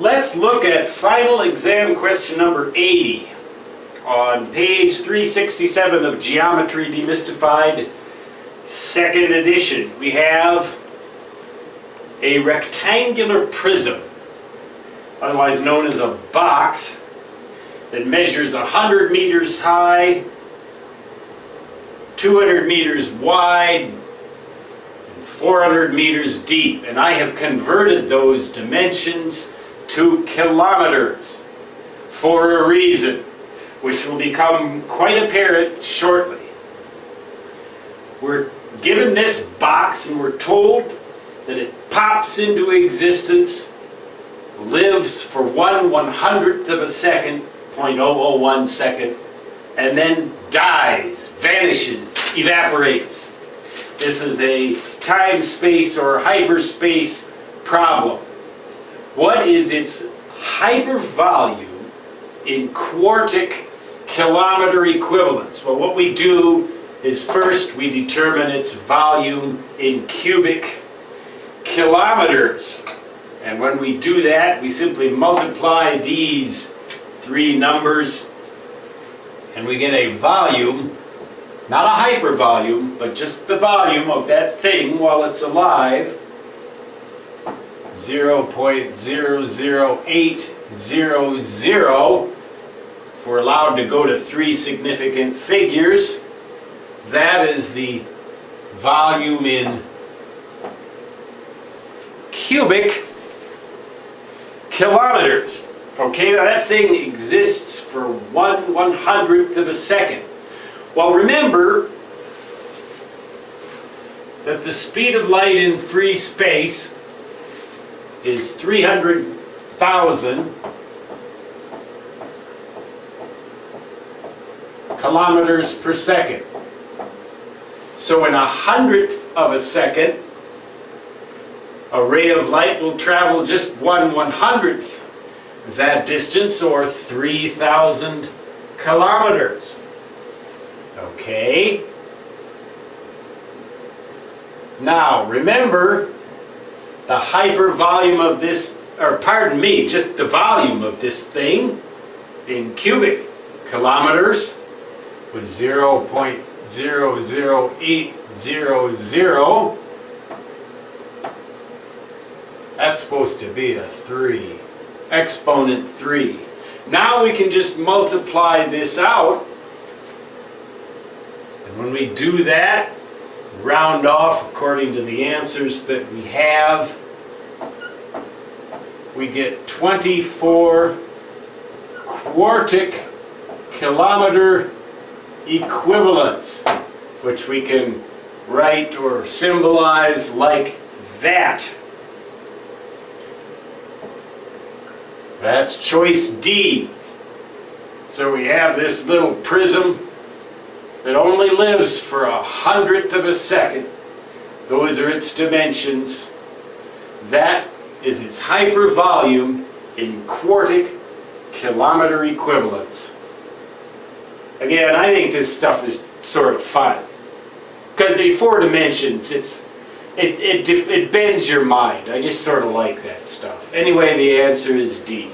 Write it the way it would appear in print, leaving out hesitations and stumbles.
Let's look at final exam question number 80 on page 367 of Geometry Demystified, second edition. We have a rectangular prism, otherwise known as a box, that measures 100 meters high, 200 meters wide, and 400 meters deep. And I have converted those dimensions to kilometers for a reason, which will become quite apparent shortly. We're given this box and we're told that it pops into existence, lives for 1/100th of a second, 0.001 second, and then dies, vanishes, evaporates. This is a time, space, or hyperspace problem. What is its hypervolume in quartic kilometer equivalents? Well, what we do is first we determine its volume in cubic kilometers. And when we do that, we simply multiply these three numbers and we get a volume, not a hypervolume, but just the volume of that thing while it's alive, 0.00800. If we're allowed to go to three significant figures, that is the volume in cubic kilometers. Okay, now that thing exists for 1/100th of a second. Well, remember that the speed of light in free space is 300,000 kilometers per second. So in 100th of a second, a ray of light will travel just 1/100th that distance, or 3,000 kilometers. Okay? Now, remember the hypervolume of this, or pardon me, just the volume of this thing in cubic kilometers was 0.00800. That's supposed to be a 3, exponent 3. Now we can just multiply this out, and when we do that, round off according to the answers that we have, we get 24 quartic kilometer equivalents, which we can write or symbolize like that. That's choice D. So we have this little prism that only lives for 100th of a second. Those are its dimensions. That is its hypervolume in quartic kilometer equivalents. Again, I think this stuff is sort of fun, because the 4 dimensions, it bends your mind. I just sort of like that stuff. Anyway, the answer is D.